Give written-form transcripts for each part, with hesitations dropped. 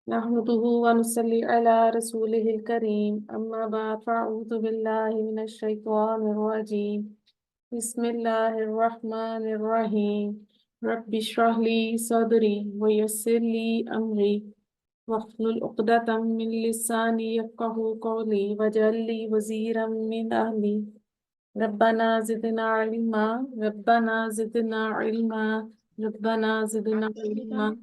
नहमदुहु व नुसल्ली अला रसूलिहिल करीम अम्मा बाद फ़अऊज़ु बिल्लाहि मिनश शैतानिर रजीम बिस्मिल्लाहिर रहमानिर रहीम रब्बि इश्रह ली सदरी व यस्सिर ली अमरी वह्लुल उक़दतम मिन लिसानी यफ़क़हू क़ौली वजअल ली वज़ीरम मिन अहली रब्बना ज़िदना इल्मा रब्बना ज़िदना इल्मा रब्बना ज़िदना इल्मा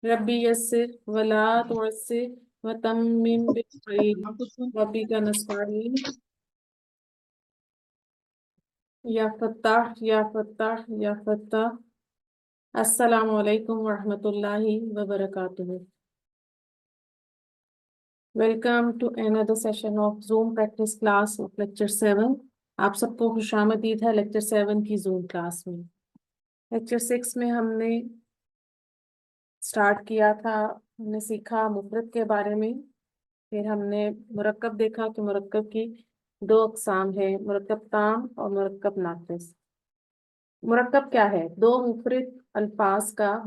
रब्बी यस्सिर वला तुअस्सिर वतम्मिम बिखैर रब्बिक नस्तईन या फत्ताह या फत्ताह या फत्ताह। अस्सलामु अलैकुम वरहमतुल्लाहि वबरकातुहू। Welcome to another session of Zoom practice class of lecture 7। आप सबको खुशामदीद है लेक्चर 7 की जूम क्लास में। लेक्चर 6 में हमने स्टार्ट किया था, हमने सीखा मुफरद के बारे में। फिर हमने मुरक्कब देखा कि मुरक्कब की दो अक़साम है, मुरक्कब ताम और मुरक्कब नाक़िस। मुरक्कब क्या है? दो मुफरद अल्फाज का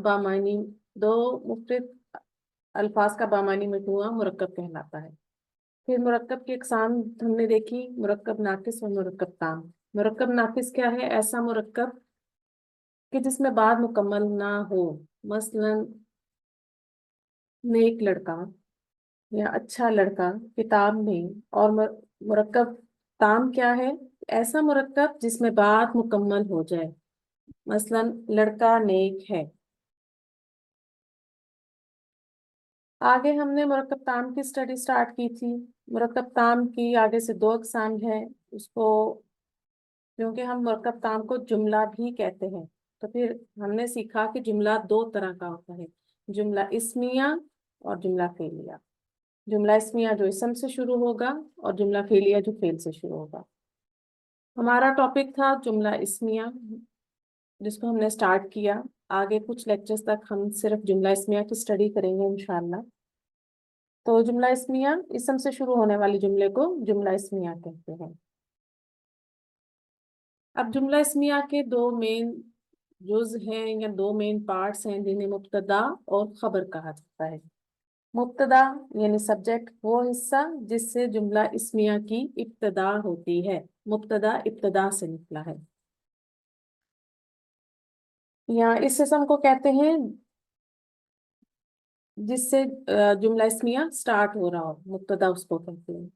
बामानी मजमूआ मुरक्कब कहलाता है। फिर मुरक्कब की अक़साम हमने देखी, मुरक्कब नाक़िस और मुरक्कब ताम। मुरक्कब नाक़िस क्या है? ऐसा मुरक्कब कि जिसमें बाद मुकम्मल ना हो, मसलन नेक लड़का या अच्छा लड़का किताब में। और मुरक्कब ताम क्या है? ऐसा मुरक्कब जिसमें बात मुकम्मल हो जाए, मसलन लड़का नेक है। आगे हमने मुरक्कब ताम की स्टडी स्टार्ट की थी। मुरक्कब ताम की आगे से दो अक़साम है उसको, क्योंकि हम मुरक्कब ताम को जुमला भी कहते हैं। तो फिर हमने सीखा कि जुमला दो तरह का होता है, जुमला इस्मिया और जुमला फेलिया। जुमला इस्मिया जो इसम से शुरू होगा और जुमला फेलिया जो फेल से शुरू होगा। हमारा टॉपिक था जुमला इस्मिया, जिसको हमने स्टार्ट किया। आगे कुछ लेक्चर्स तक हम सिर्फ जुमला इस्मिया की स्टडी करेंगे इंशाल्लाह। तो जुमला इस्मिया, इसम से शुरू होने वाले जुमले को जुमला इस्मिया कहते हैं। अब जुमला इस्मिया के दो मेन जुज हैं या दो मेन पार्ट्स हैं, जिन्हें मुब्तदा और खबर कहा जाता है। मुब्तदा यानी सब्जेक्ट, वो हिस्सा जिससे जुमला इस्मिया की इब्तदा होती है। मुब्तदा इब्तदा से निकला है। या इस इस्म को कहते हैं जिससे जुमला इस्मिया स्टार्ट हो रहा हो, मुब्तदा उसको कहते हैं।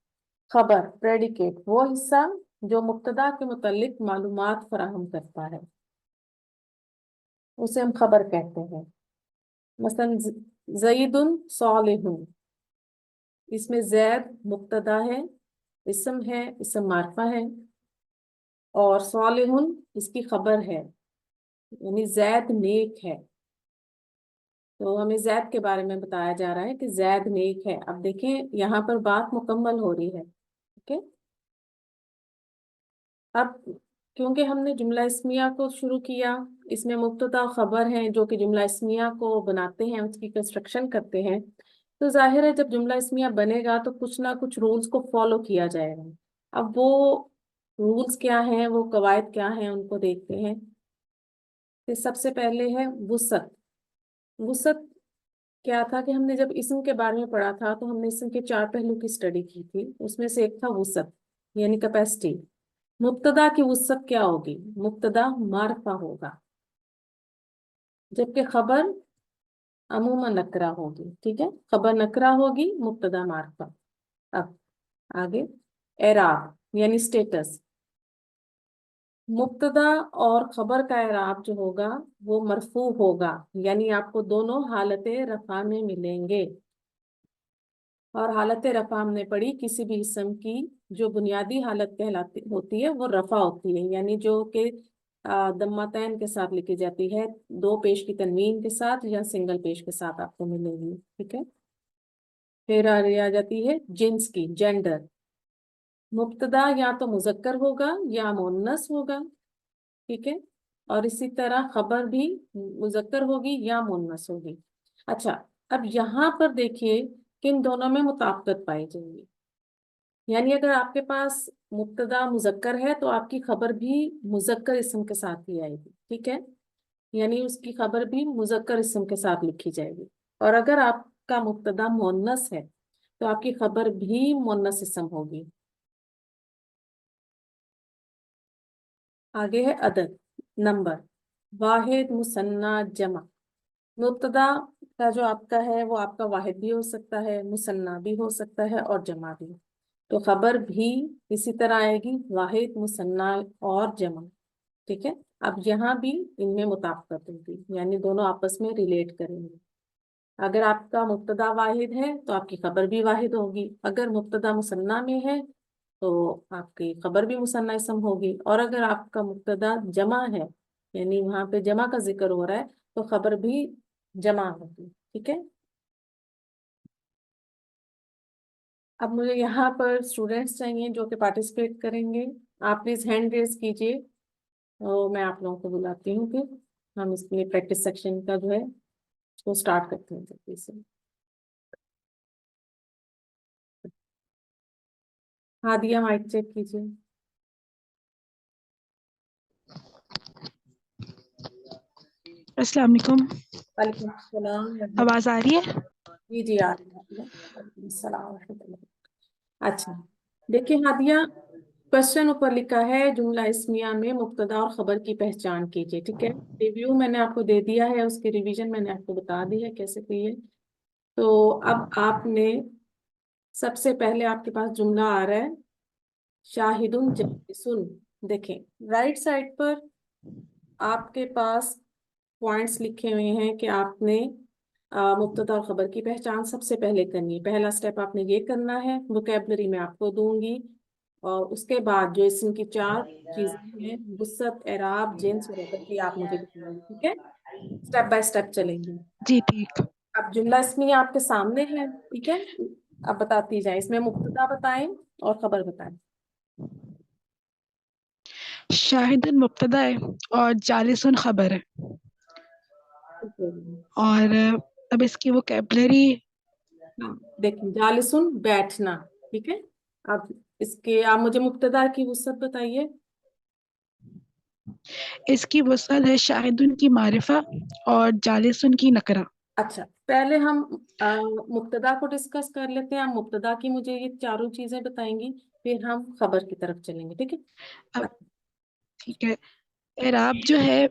खबर प्रेडिकेट, वो हिस्सा जो मुब्तदा के मुतालिक मालूमात फराहम करता है, उसे हम खबर कहते हैं। मसलन ज़ईदुन सालिहुन, इसमें जैद मुब्तदा है, इस्म है, इस्म मारफा है, और सालिहुन इसकी खबर है, यानी जैद नेक है। तो हमें जैद के बारे में बताया जा रहा है कि जैद नेक है। अब देखें यहाँ पर बात मुकम्मल हो रही है। ओके, अब क्योंकि हमने जुमला इस्मिया को शुरू किया, इसमें मुब्तदा खबर है जो कि जुमला इस्मिया को बनाते हैं, उसकी कंस्ट्रक्शन करते हैं। तो जाहिर है जब जुमला इस्मिया बनेगा तो कुछ ना कुछ रूल्स को फॉलो किया जाएगा। अब वो रूल्स क्या हैं, वो कवायद क्या हैं, उनको देखते हैं। तो सबसे पहले है वुसअत। वुसअत क्या था कि हमने जब इस्म के बारे में पढ़ा था तो हमने इस्म के चार पहलू की स्टडी की थी। उसमें से एक था वुसअत यानी कैपेसिटी। मुब्तदा की वुसअत क्या होगी? मुब्तदा मारफा होगा, जबकि खबर अमूमन नकरा होगी। ठीक है, खबर नकरा होगी, मुब्तदा मारफा। अब आगे एराब यानी स्टेटस। मुब्तदा और खबर का एराब जो होगा वो मरफू होगा, यानी आपको दोनों हालतें रफा में मिलेंगे। और हालत रफा हमने पढ़ी, किसी भी इस्म की जो बुनियादी हालत कहलाती होती है वो रफा होती है, यानी जो कि दम्मातैन के साथ लिखी जाती है, दो पेश की तनवीन के साथ या सिंगल पेश के साथ आपको मिलेगी। ठीक है, फिर आ जाती है जिन्स की, जेंडर। मुब्तदा या तो मुजक्कर होगा या मुन्नस होगा। ठीक है, और इसी तरह खबर भी मुजक्कर होगी या मुन्नस होगी। अच्छा, अब यहाँ पर देखिए कि इन दोनों में मुताबिकत पाई जाएगी। यानी अगर आपके पास मुब्तदा मुजक्कर है तो आपकी खबर भी मुजक्कर इस्म के साथ ही आएगी। ठीक है, यानी उसकी खबर भी मुजक्कर इस्म के साथ लिखी जाएगी। और अगर आपका आपका मुब्तदा मुअन्नस है तो आपकी खबर भी मुअन्नस इस्म होगी। आगे है अदद, नंबर, वाहिद, मुसन्ना, जमा। मुब्तदा का जो आपका है वो आपका वाहिद भी हो सकता है, मुसन्ना भी हो सकता है और जमा भी। तो खबर भी इसी तरह आएगी, वाहिद, मुसन्ना और जमा। ठीक है। अब यहाँ भी इनमें मुताबिकत होगी, यानी दोनों आपस में रिलेट करेंगे। अगर आपका मुब्तदा वाहिद है तो आपकी खबर भी वाहिद होगी, अगर मुब्तदा मुसन्ना में है तो आपकी खबर भी मुसन्ना इसम होगी, और अगर आपका मुब्तदा जमा है यानी वहां पे जमा का जिक्र हो रहा है तो खबर भी जमा होगी। ठीक है। अब मुझे यहाँ पर स्टूडेंट्स चाहिए जो कि पार्टिसिपेट करेंगे। आप प्लीज हैंड रेज कीजिए और मैं आप लोगों को बुलाती हूँ, फिर हम इसके लिए प्रैक्टिस सेक्शन का जो है वो स्टार्ट करते हैं जल्दी से। हाँ दिया, माइक चेक कीजिए। अस्सलाम वालेकुम। वालेकुम सलाम। आवाज आ रही है? जी जी आ रही है। वालेकुम सलाम वरहमतुल्लाह। अच्छा, देखिए हादिया, क्वेश्चन ऊपर लिखा है जुमला इस्मिया में मुब्तदा और खबर की पहचान कीजिए। ठीक है। रिव्यू मैंने आपको दे दिया है, उसकी रिवीजन मैंने आपको बता दी है कैसे की है। तो अब आपने सबसे पहले आपके पास जुमला आ रहा है शाहिदुन जालिसुन। देखें राइट साइड पर आपके पास पॉइंट्स लिखे हुए हैं कि आपने मुब्तदा और खबर की पहचान सबसे पहले करनी है। पहला स्टेप आपने ये करना है, वोकैबलरी में आपको दूंगी और उसके बाद जो इसम की चार चीजें हैं, वुसअत, एराब, जिन्स और अदद, ये आप मुझे बताएंगे। ठीक है। स्टेप बाय स्टेप चलेंगे। जी ठीक। अब जुमला इसमें आपके सामने है। ठीक है। अब बताती जाए, इसमें मुब्तदा बताएं और खबर बताएं। शाहिदुन मुब्तदा है और जालिसुन खबर है। और अब इसकी वोकैबलरी, हाँ देखिए, जालिसुन बैठना। ठीक है। अब इसके आप मुझे मुब्तदा की वुसअत बताइए। इसकी वसअत है शाहिदुन की मारिफा और जालिसुन की नकरा। अच्छा, पहले हम मुब्तदा को डिस्कस कर लेते हैं। आप मुब्तदा की मुझे ये चारों चीजें बताएंगी, फिर हम खबर की तरफ चलेंगे। ठीक अब है। ठीक है। एराब जो है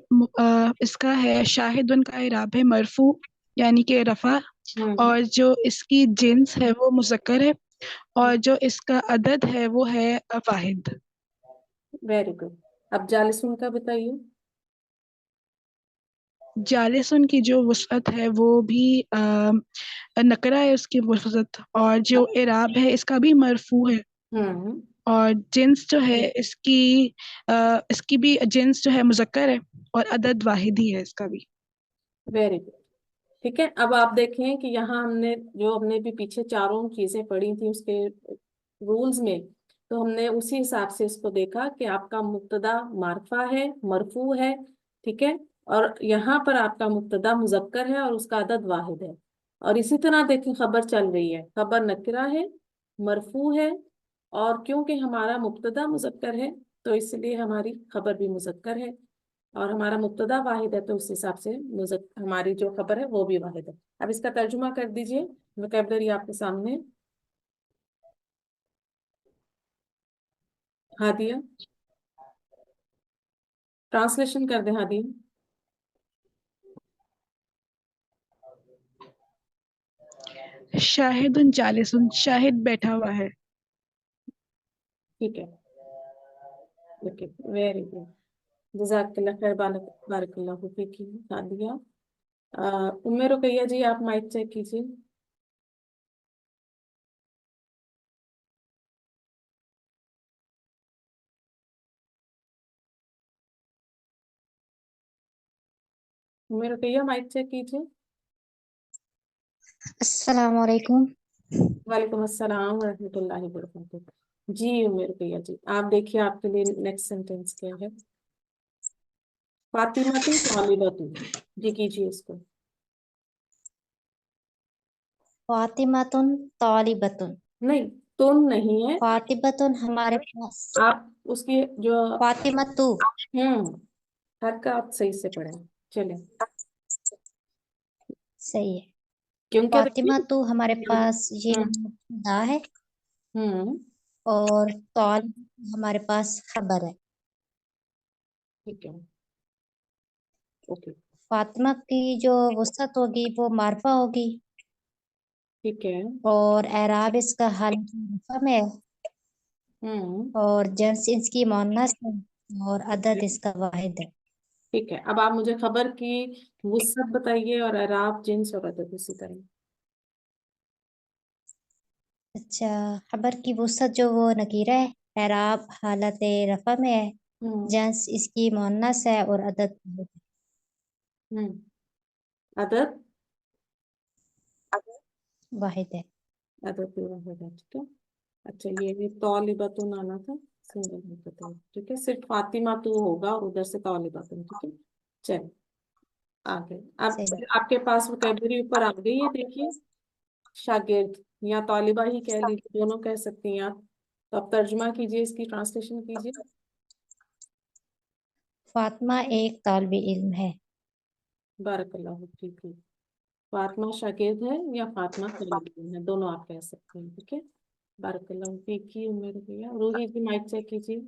इसका है, शाहिदुन का एराब है मरफू यानी कि रफा। हम्म। और जो इसकी जिन्स है वो मुज़क्कर है। और जो इसका अदद है वो है वाहिद। Very good. अब जालिसुन का बताइए। जालिसुन की जो वसअत है वो भी नकरा है उसकी वसअत। और जो एराब है इसका भी मरफू है। हम्म। और जिन्स जो है इसकी भी जिन्स जो है मुज़क्कर है। और अदद वाहिद ही है इसका भी। Very good. ठीक है। अब आप देखें कि यहाँ हमने भी पीछे चारों चीजें पढ़ी थी उसके रूल्स में, तो हमने उसी हिसाब से इसको देखा कि आपका मुब्तदा मारफा है, मरफू है। ठीक है। और यहाँ पर आपका मुब्तदा मुजक्कर है और उसका अदद वाहिद है। और इसी तरह देखें खबर चल रही है, खबर नकरा है, मरफू है, और क्योंकि हमारा मुब्तदा मुजक्कर है तो इसलिए हमारी खबर भी मुजक्कर है, और हमारा मुब्तदा वाहिद है तो उस हिसाब से हमारी जो खबर है वो भी वाहिद है। अब इसका तर्जुमा कर दीजिए, वोकैबलरी आपके सामने। हादिया, ट्रांसलेशन कर दे हादिया। शाहिदुन जालिसुन, शाहिद बैठा हुआ है। ठीक है। Okay, very good. जज़ाकल्लाह खैर, बारकल्लाहु फीकी। हादिया, उम्मे रुकैया जी, आप माइक चेक कीजिए। उम्मे रुकैया, माइक चेक कीजिए। अस्सलाम वालेकुम। वालेकुम अस्सलाम वरहमतुल्लाहि वबरकातुहू। जी उम्मे रुकैया जी, आप देखिए आपके लिए नेक्स्ट सेंटेंस क्या है। फातिमा तू तालिबतु, जी कीजिए इसको। फातिमातुन तालिबतुन। नहीं, तुम नहीं है। फातिबतुन हमारे पास। आप उसकी जो फातिमतु। हम्म हर का आप सही से पढ़ें। चले। सही है। क्यों क्या फातिमा देखिए। तो हमारे पास ये हम्म मुब्तदा है, हम्म और तौल हमारे पास खबर है। ठीक है, ओके। फातिमा की जो वसअत होगी वो मारफा होगी, ठीक है। और एराब इसका हालत रफा में है, हम्म और जंस इसकी मुअन्नस है, और अदद इसका वाहिद है। ठीक है, अब आप मुझे खबर की वुसअत बताइए और एराब, जिन्स और अदद इसी तरह। अच्छा, खबर की वसअत जो वो नकीरा है, एराब हालत रफा में है, हम्म जंस इसकी मुअन्नस है, और अदद हम्म अदद। वाहिद है। अदद भी होगा, ठीक है। अच्छा, ये तौलिबतुन आना था, सिंगल में बताओ, ठीक है। सिर्फ फातिमा तो होगा और उधर से तौलिबतुन, ठीक है। चल आगे। अब सही। आपके पास वोकैबलरी ऊपर आ गई है, देखिए। शागिर्द या तौलिबा ही कह लीजिए, दोनों कह सकती हैं आप। तो आप तर्जुमा कीजिए, इसकी ट्रांसलेशन कीजिए। फातिमा एक तालिब इल्म है। बारकल्लाहु फीक। फातिमा शागिर्द है या फातिमा तौलिब इल्म है, दोनों आप कह सकते हैं, ठीक है। बारकल्लाहु फीक की उम्र भैया। रूही जी, माइक चेक कीजिए।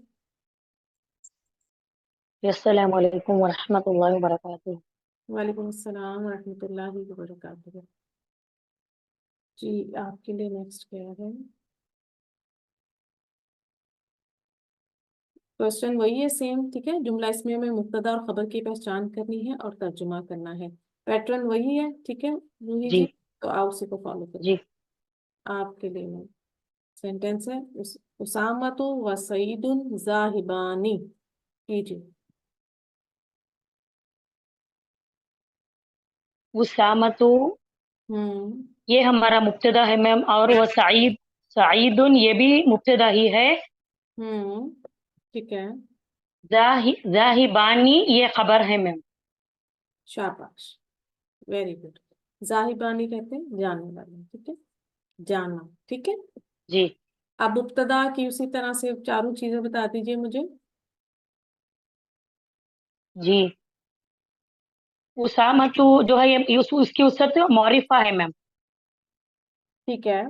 अस्सलामु अलैकुम वरहमतुल्लाहि वबरकातुहू। वालेकुम अस्सलाम रहमतुल्लाहि व बरकातुहू। जी, आपके लिए नेक्स्ट क्या है। क्वेश्चन वही है, सेम, ठीक है। जुमला इसमें हमें मुब्तदा और खबर की पहचान करनी है और तर्जुमा करना है। पैटर्न वही है, ठीक है रूही जी जी। तो आप उसी को फॉलो करिए। जी। आपके लिए सेंटेंस है, उसामतु व सईदुन जाहिबानी, कीजिए। उसामतु, हम्म ये हमारा मुब्तदा है मैम, और वह सईद, सईदुन ये भी मुब्तदा ही है। हम्म ठीक है। जाहिबानी ये खबर है मैम। शाबाश, वेरी गुड। जाहिबानी कहते हैं जानने वाले, ठीक है। जाना, ठीक है। जी अब मुब्तदा की उसी तरह से चारों चीजें बता दीजिए मुझे। जी। उसामतु जो है ये उसकी उससे मौरिफा है मैम। ठीक है,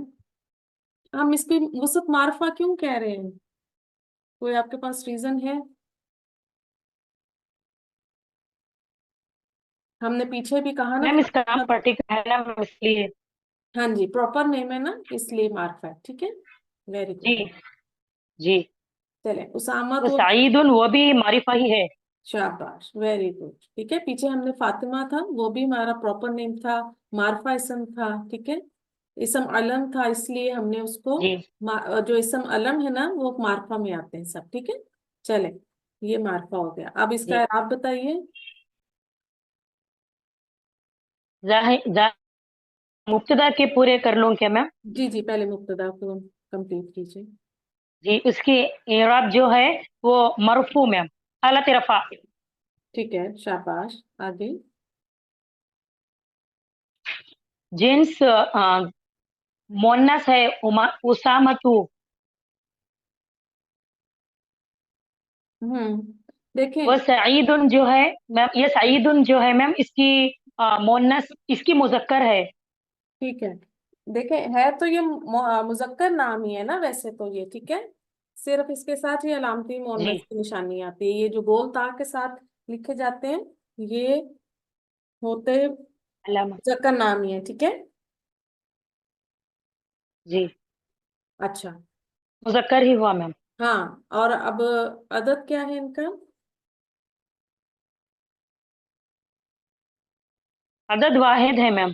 हम इसकी वसत मारफा क्यों कह रहे हैं, कोई आपके पास रीजन है। हमने पीछे भी कहा ना मैम इसका नाम फातिमा। पर्टिकुलर है ना मैम, इसलिए। हाँ जी, प्रॉपर नेम है ना, इसलिए मारफा है, ठीक है। वेरी जी गुड। जी। चले, उसामा वो तो। सईदुन वो भी मारिफा ही है। शाबाश, वेरी गुड, ठीक है। पीछे हमने फातिमा था, वो भी हमारा प्रॉपर नेम था, मारफा इसम था, ठीक है। इसम अलम था, इसलिए हमने उसको जी जो इसम अलम है ना, वो मारफा में आते हैं सब, ठीक है। चले, ये मारफा हो गया। अब जी। इसका आप बताइए। मुब्तदा के पूरे कर लूं क्या मैम? जी जी, पहले मुब्तदा को कंप्लीट कीजिए। जी, उसकी इराब जो है वो मरफू मैम, हालत रफा। ठीक है, शाबाश, आगे। जिन्स मोन्नस है, उसामतु। देखें। वह सईदुन जो है मैम, ये सईदुन जो है मैम, इसकी मोन्नस इसकी मुजक्कर है। ठीक है, देखें, है तो ये मुजक्कर नाम ही है ना वैसे तो ये, ठीक है। सिर्फ इसके साथ ही अलामती जी मोअन्नस की निशानी आती है, ये जो गोल तार के साथ लिखे जाते हैं, ये होते अल्लामा। मुजक्कर नाम ही है, ठीक है। जी, अच्छा। मुजक्कर ही हुआ मैम। हाँ, और अब अदद क्या है इनका। अदद वाहिद है मैम।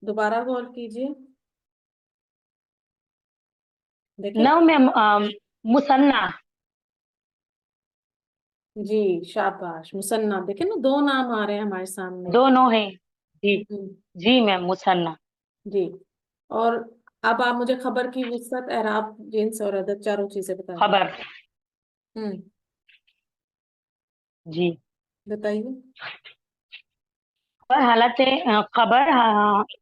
दोबारा गौर कीजिए, देखें। नौ मैम, मुसन्ना। जी, शाबाश, मुसन्ना, देखें ना, दो नाम आ रहे हैं हमारे सामने। दोनों है। जी हम्म, जी मैम, मुसन्ना। जी। और अब आप मुझे खबर की वुसअत, एराब, जिन्स और अदद चारों चीजें बता दी। खबर। हम्म जी। बताइए। और खबर,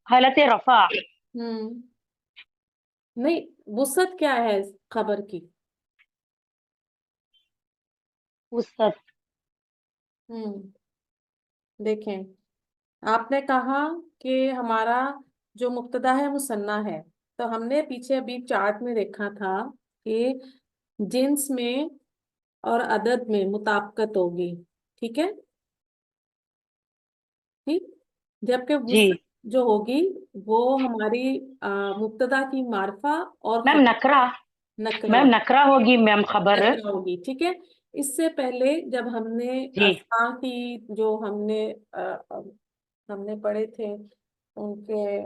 हालत रफा। हम्म नहीं, वुसअत क्या है खबर की। उस हम्म देखें, आपने कहा कि हमारा जो मुब्तदा है मुसन्ना है, तो हमने पीछे अभी चार्ट में देखा था कि जिन्स में और अदद में मुताबिकत होगी। ठीक है, ठीक। जबकि जी वुसअत जो होगी वो हमारी मुब्तदा की मार्फा और मैम, खबर नकरा। नकरा मैम नकरा होगी मैम, खबर। नकरा होगी। ठीक है, इससे पहले जब हमने जी अस्मा की जो हमने पढ़े थे उनके,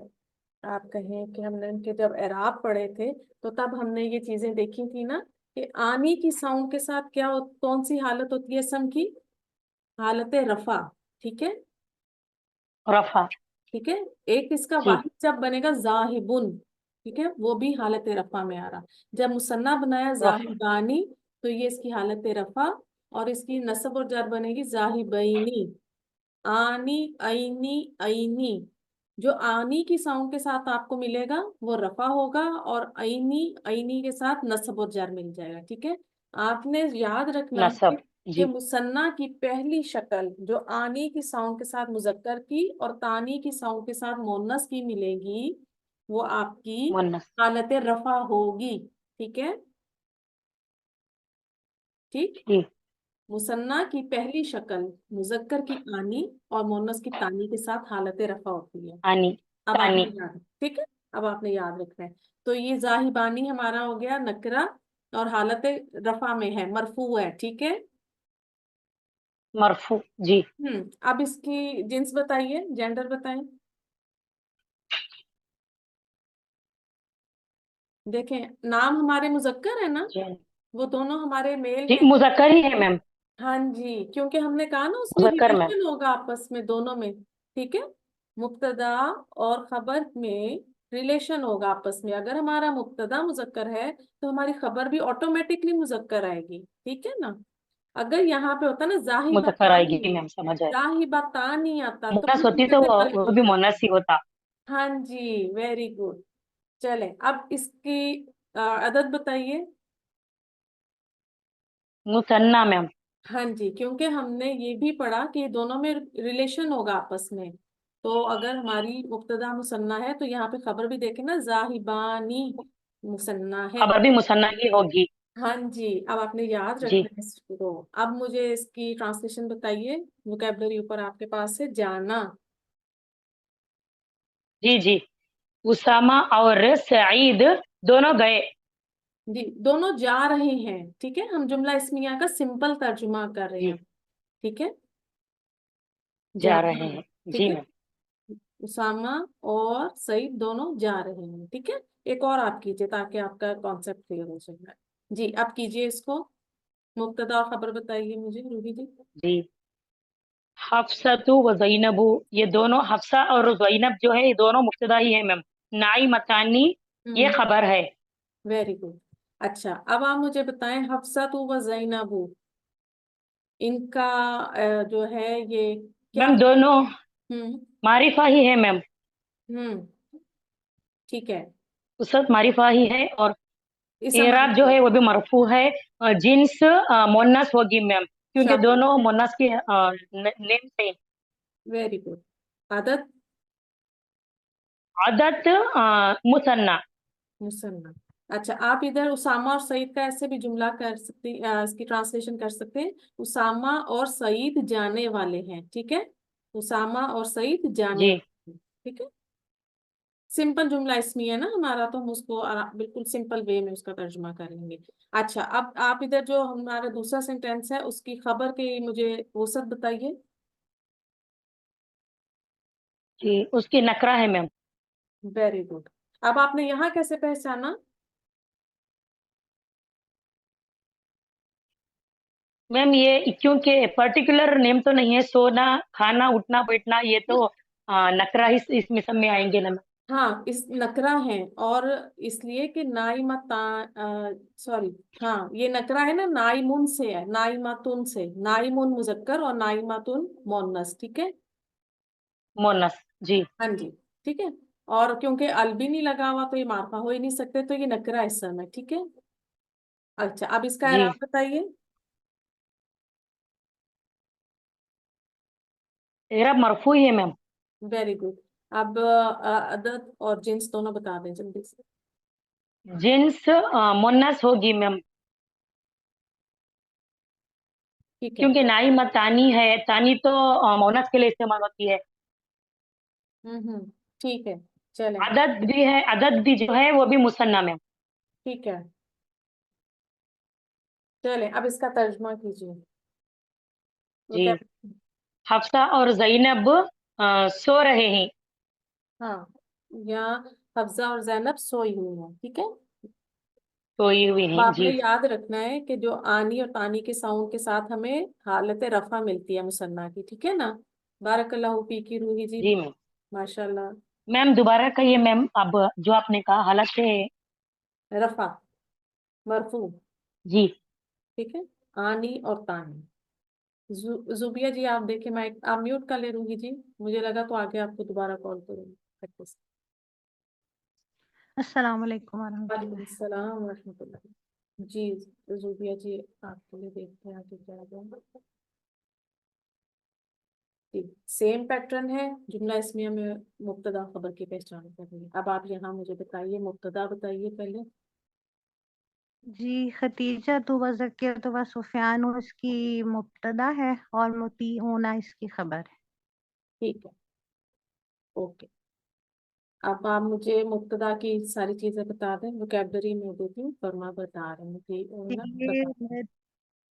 आप कहें कि हमने उनके जब एराब पढ़े थे, तो तब हमने ये चीजें देखी थी ना कि आनी की साउंड के साथ कौन सी हालत होती है सम की? हालत रफा। ठीक है, रफा। ठीक है। एक इसका जी वाहिद जब बनेगा जाहिबुन, ठीक है, वो भी हालत रफा में आ रहा। जब मुसन्ना बनाया रफा। जाहिबानी, तो ये इसकी हालत रफा, और इसकी नस्ब और जर बनेगी जाहिबैनी। आनी ऐनी ऐनी, जो आनी की साउंड के साथ आपको मिलेगा वो रफा होगा, और ऐनी ऐनी के साथ नस्ब और जर मिल जाएगा। ठीक है, आपने याद रखना है नसब। कि जी मुसन्ना की पहली शक्ल जो आनी की साउंड के साथ मुजक्कर की और तानी की साउंड के साथ मोनस की मिलेगी, वो आपकी मुन्नस। हालत रफा होगी। ठीक है, ठीक। जी मुसन्ना की पहली शक्ल मुजक्कर की आनी और मोनस की तानी के साथ हालत रफा होती है। आनी। अब तानी। आपने याद, ठीक है, अब आपने याद रखना है। तो ये जाहिबानी हमारा हो गया नकरा, और हालत रफा में है, मरफू है। ठीक है। मरफू। जी अब इसकी जिन्स बताइए, जेंडर बताएं। देखें, नाम हमारे मुजक्कर है ना, जी वो दोनों हमारे मेल जी, हैं। मुजक्कर ही है मैम। हाँ जी, क्योंकि हमने कहा ना उसमें मुजक्कर मैम। रिलेशन होगा आपस में दोनों में। ठीक है, मुब्तदा और खबर में रिलेशन होगा आपस में। अगर हमारा मुब्तदा मुजक्कर है तो हमारी खबर भी ऑटोमेटिकली मुजक्कर आएगी। ठीक है ना। अगर यहाँ पे होता ना मुजक्कर जाहिबतानी, आएगी मैम, समझ आए। जाहिबतानी आता तो मुन्नस फिर होती तो मुजक्कर वाले वो भी होता। मुन्नस ही होता। हाँ जी, वेरी गुड। चले, अब इसकी अदद बताइए। Muthanna ma'am. हाँ जी, क्योंकि हमने ये भी पढ़ा कि दोनों में रिलेशन होगा आपस में। तो अगर हमारी मुब्तदा मुसन्ना है तो यहाँ पे खबर भी देखे ना, जाहिबानी मुसन्ना है। खबर भी मुसन्ना ही होगी। हाँ जी, अब आपने याद जी रखना है इसको। अब मुझे इसकी ट्रांसलेशन बताइए, वोकैबलरी ऊपर आपके पास है, जाना। जी जी। उसामा और सईद दोनों गए। जी, दोनों जा रहे हैं। ठीक है, हम जुमला इस्मिया का सिंपल तर्जुमा कर रहे हैं। जी ठीक है, जा जाना। रहे हैं। ठीक जी है, मैम। उसामा और सईद दोनों जा रहे हैं। ठीक है, एक और आप कीजिए ताकि आपका कॉन्सेप्ट क्लियर हो जाए। जी, आप कीजिए इसको। मुब्तदा और खबर बताइए मुझे, रूबी जी। जी। हफ्सतु व ज़ैनबु, ये दोनों हफ्सा और ज़ैनब जो है ये दोनों मुब्तदा ही है मैम। नाई मतानी ये हम्म, खबर है। Very good. अच्छा, अब आप मुझे बताएं, हफ्सतु व ज़ैनबु, इनका जो है ये क्या? मैम दोनों हम्म, मारिफा ही है मैम। हम्म, ठीक है। उसत मारिफा ही है, और इसम एराब जो है वो भी मरफू है। जिन्स मोन्नस होगी मैम, क्योंकि शाबाश, दोनों मोन्नस के नेम से। Very good. आदत आदत मुसन्ना। मुसन्ना। अच्छा, आप इधर उसामा और सईद का ऐसे भी जुमला कर सकते, इसकी ट्रांसलेशन कर सकते हैं। उसामा और सईद जाने वाले हैं। ठीक है, उसामा और सईद जाने जी वाले हैं। ठीक है, सिंपल जुमला इसमें है ना हमारा, तो हम उसको बिल्कुल सिंपल वे में उसका तर्जुमा करेंगे। अच्छा, अब आप इधर जो हमारा दूसरा सेंटेंस है उसकी खबर के मुझे वसत बताइए। जी, उसकी नकरा है मैम। Very good. अब आपने यहाँ कैसे पहचाना? मैम ये क्योंकि पर्टिकुलर नेम तो नहीं है, सोना खाना उठना बैठना ये तो नकरा ही इसमें सब में आएंगे ना मैम। हाँ, इस नकरा है, और इसलिए कि नाइमता, सॉरी, हाँ ये नकरा है ना, नाइमुन से है, नाइमातुन से। नाइमुन मुजक्कर और नाइमातुन मोन्नस। ठीक है, मोनस। जी हाँ जी, ठीक है। और क्योंकि अल भी नहीं लगा हुआ तो ये मार्फा हो ही नहीं सकते, तो ये नकरा इस समय। ठीक है। अच्छा, अब इसका जी। एराब बताइए। एराब मरफू ही है मैम। Very good. अब अदद और जिन्स दोनों बता दें जल्दी से। जिन्स मोन्नस होगी मैम, ठीक है। क्योंकि नाई मत तानी है, तानी तो मोनस के लिए इस्तेमाल होती है। ठीक है, चलें। अदद भी है, अदद भी जो है वो भी मुसन्ना में। ठीक है, चलें, अब इसका तर्जुमा कीजिए। वो जी, क्या? हफ्सा और जैनब सो रहे हैं। हाँ, यहाँ हफ्जा और जैनब सोई हुई हैं, ठीक है। सोई हुई अब हैं आपने जी। याद रखना है कि जो आनी और तानी के साउंड के साथ हमें हालत रफा मिलती है मुसन्ना की, ठीक है ना। बारकल्लाहु फीकी रूही जी, जी मैम। माशाल्लाह। मैम दोबारा कहिए मैम, अब जो आपने कहा हालत से। रफा, मरफू, जी। ठीक है, आनी और तानी। जुबिया जी आप देखें, मैं आप म्यूट कर ले रूही जी, मुझे लगा तो आगे आपको दोबारा कॉल करूँगी। अस्सलाम वालेकुम वरहमतुल्लाह। वालेकुम सलाम वरहमतुल्लाह। जी जुबिया जी, आपके लिए देखते हैं आगे क्या होगा। जी, सेम पैटर्न है, जुमला इसमिया में मुब्तदा खबर की पहचान करनी है। अब आप यहाँ मुझे बताइए, मुब्तदा बताइए पहले। जी, खतीजा तो व ज़किया तो व सुफियान इसकी मुब्तदा है और मुतीऊना इसकी खबर है। ठीक है, ओके। अब आप मुझे मुब्तदा की सारी चीजें बता दें, वोकैबलरी में देती हूँ, फरमा बता रहे हैं बता। ये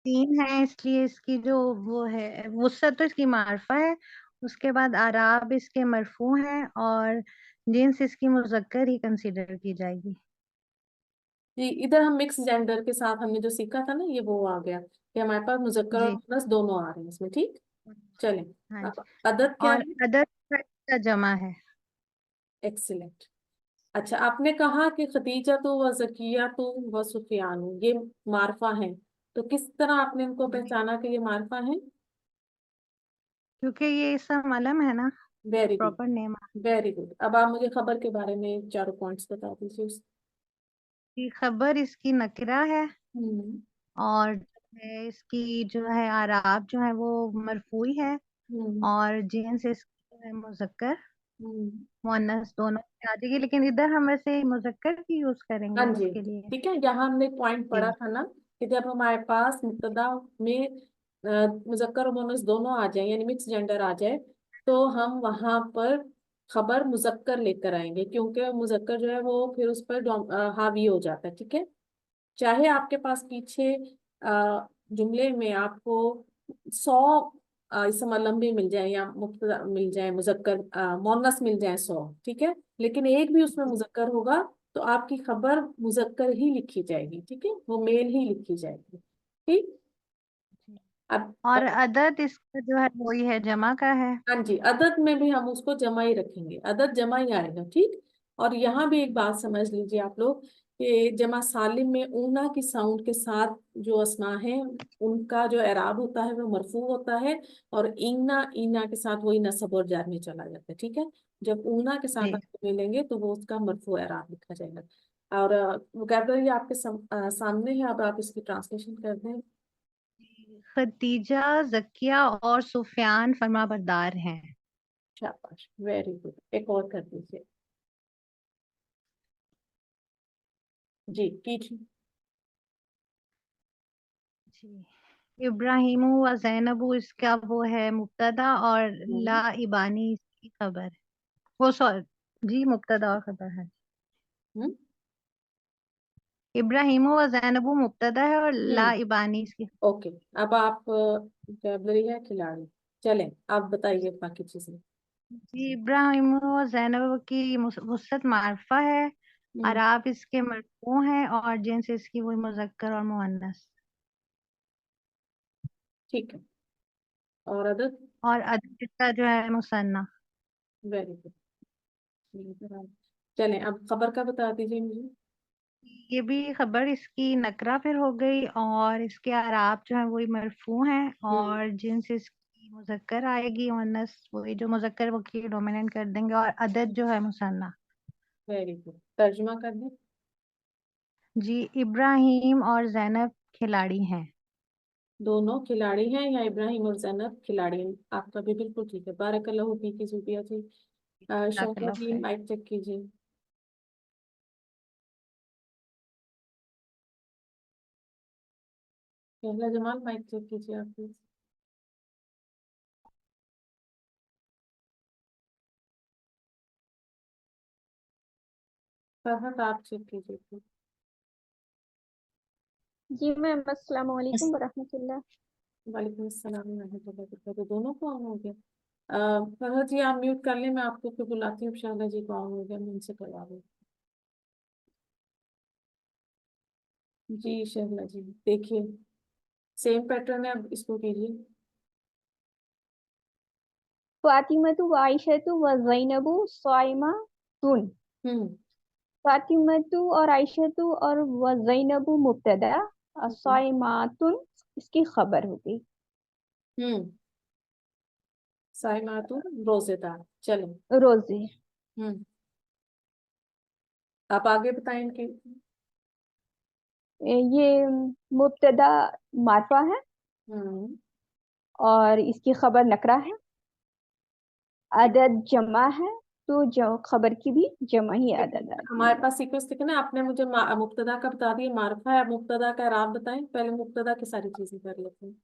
तीन है इसलिए इसकी जो वो है वुसअत तो इसकी मार्फा है, उसके बाद आराब इसके मरफू हैं और जिन्स इसकी मुज़क्कर ही कंसीडर की जाएगी। जी, इधर हम मिक्स जेंडर के साथ हमने जो सीखा था ना, ये वो आ गया कि हमारे पास मुज़क्कर और जी मुअन्नस दोनों आ रहे हैं इसमें, ठीक। चलें, हाँ जी। अब अदद क्या और है? अदद का जमा है। एक्सीलेंट। अच्छा, आपने कहा कि खदीजा तो व जकिया तो व सुफियान ये मारफा हैं, तो किस तरह आपने इनको जी, पहचाना कि ये मारफा हैं? क्योंकि ये इसम अलम है ना, very good, proper name. Very good. अब आप मुझे खबर के बारे में चारों पॉइंट्स बता दीजिए। की खबर इसकी नकिरा है हम्म। और जो है इसकी जो है आराब जो है वो मरफूई है हम्म। और जिन्स इसकी जो है मुज़क्कर हम्म। मुअन्नस दोनों में आ जाएगी, लेकिन इधर हम वैसे मुज़क्कर की यूज हाँ करेंगे जी, इसके लिए। ठीक है। यहाँ हमने पॉइंट पढ़ा जी था ना कि जब हमारे पास मुब्तदा में मुज़क्कर और मुअन्नस दोनों आ जाए, यानी मिक्स जेंडर आ जाए, तो हम वहां पर खबर मुज़क्कर लेकर आएंगे, क्योंकि मुज़क्कर जो है वो फिर उस पर हावी हो जाता है, ठीक है। चाहे आपके पास पीछे जुमले में आपको 100 इसम अलम भी मिल जाए या मुब्तदा मिल जाए, मुज़क्कर मुअन्नस मिल जाए 100, ठीक है, लेकिन एक भी उसमें मुज़क्कर होगा तो आपकी खबर मुज़क्कर ही लिखी जाएगी, ठीक है, वो मेल ही लिखी जाएगी, ठीक। जी। अब और अदद इसका जो है वही है, जमा का है। हाँ जी, अदद में भी हम उसको जमा ही रखेंगे, अदद जमा ही आएगा, ठीक। और यहाँ भी एक बात समझ लीजिए आप लोग कि जमा सालिम में ऊना की साउंड के साथ जो अस्मा है उनका जो एराब होता है वो मरफू होता है, और ईना ईना के साथ वही नसब और जार में चला जाता है, ठीक है। जब ऊना के साथ जी, आप मिलेंगे तो वो उसका मरफू एराब लिखा जाएगा। और वोकैबलरी आपके सामने है, अब आप इसकी ट्रांसलेशन कर दें। खतीजा जकिया और सुफियान फरमाबरदार हैं। शाबाश, वेरी गुड। एक और कर दीजिए जी, कीजिए। जी, इब्राहिम व जैनबू इसका वो है मुब्तदा और ला हम्म। इबानी इसकी खबर है। वो सॉरी, जी मुब्तदा और खबर है। हम्म। इब्राहिम व जैनबू मुब्तदा है और ला हम्म। इबानी इसकी। ओके, अब आप वोकैबलरी है खिलाड़ी, चलें आप बताइए बाकी चीजें। जी, इब्राहिम व जैनब की वुसअत मारफा है, हम्म। अराब इसके मरफू हैं और जिन्स इसकी वही मुज़क्कर और मुअन्नस। ठीक है, और अदद? और अदद इसका जो है मुसन्ना। Very good. चलें, अब खबर का बता दीजिए मुझे। ये भी खबर इसकी नकरा फिर हो गई और इसके आराब जो है वही मरफू हैं हम्म। और जिन्स इसकी मुज़क्कर आएगी, मुअन्नस वही जो मुज़क्कर वो की डोमिनेंट कर देंगे और अदद जो है मुसन्ना। वेरी गुड, तर्जुमा कर दें। जी, इब्राहिम और जैनब खिलाड़ी हैं। दोनों खिलाड़ी हैं या इब्राहिम और जैनब खिलाड़ी हैं? आपका भी बिल्कुल ठीक है। बारकल्लाहु फीकी ज़ुबिया जी। शौकत जज़ाकल्लाह जी खैर। माइक चेक कीजिए। कहला जमाल माइक चेक कीजिए आप प्लीज। फरहत आप चेक कीजिए प्लीज। जी मैम, अस्सलाम वालेकुम वरहमतुल्लाह। वालेकुम अस्सलाम रहमतुल्लाहि व बरकातहू। दोनों को ऑन हो गया। फरहत जी आप म्यूट कर लें, मैं आपको फिर बुलाती हूँ। शाला जी को ऑन हो गया, मैं उनसे करवा दूँ। जी शहला जी देखिए, सेम पैटर्न है, अब इसको कीजिए। फातिमतु व आयशतु व ज़ैनबु साइमातुन। हम्म फातिमतु और आयशतु और व ज़ैनबु मुब्तदा और साइमातुन इसकी खबर हो गई। हम्म साइमातुन रोजेदार। चलें। रोजे। हम्म आप आगे बताएं इनके। ये मुब्तदा मारफा है हम्म और इसकी खबर नकरा है। अदद जमा है तो खबर की भी जमा ही अदद आती हमारे है। पास सीक्वेंस दिखे ना, आपने मुझे मुब्तदा का बता दिया, मारफा है। मुब्तदा का राब बताएं, पहले मुब्तदा की सारी चीजें कर लेते हैं।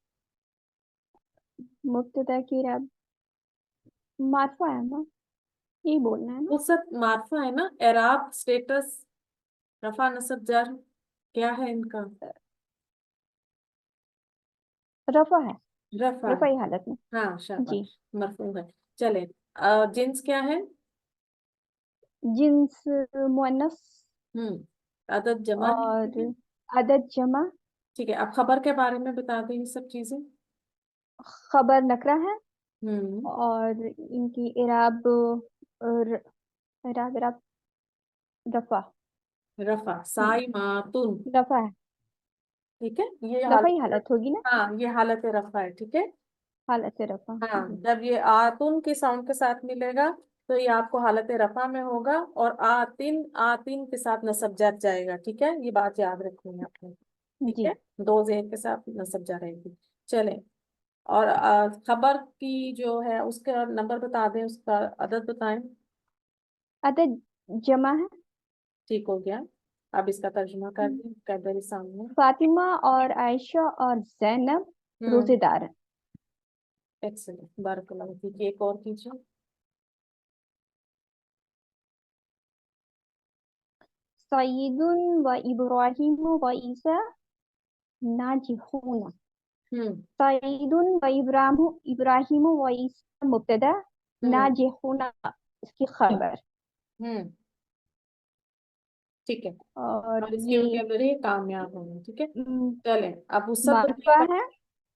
मुब्तदा की राब मारफा है ना, यही बोलना है ना। वो सब मारफा है ना। एराब स्टेटस रफा नसब जर क्या है इनका? रफा है, रफा है। रफाई हालत में। हाँ जी। शाबाश, मरफू है। चले। जिन्स क्या है? जिन्स मुअन्नस अदद जमा है, ठीक है। और अदद जमा। ठीक है, अब खबर के बारे में बता दें ये सब चीजें। खबर नकरा है हम्म और इनकी इराब इराब इराब रफा। रफा साई मातुन। रफा है, ठीक है, ये रफाई हालत। हालत होगी ना। हाँ ये हालत रफा है, ठीक है। हालत से रफा हाँ जी। जब ये आतुन के साउंड के साथ मिलेगा तो ये आपको हालत रफा में होगा, और आतिन आतिन के साथ नसब जर जाएगा, ठीक है। ये बात याद रखनी है आपने, ठीक जी। है। दो जेर के साथ नसब जर रहेगी। चले। और खबर की जो है उसका नंबर बता दें, उसका अदद बताएं। अदद जमा है। ठीक हो गया। अब इसका तर्जुमा कर दें, कैडबरी सामने। फातिमा और आयशा और जैनब हम्म रोजेदार हैं। एक्सेलेंट, बारकल्लाहु फीक। एक और कीजिए। सईदुन व इब्राहिम व ईसा नाजिहून। हम्म सईदुन व इब्राहिम व ईसा मुब्तदा, हम्म नाजिहून इसकी खबर। हम्म ठीक है। और और इसकी ये वोकैबुलरी कामयाब होंगे, ठीक है। चलें, अब वसत मारफा है,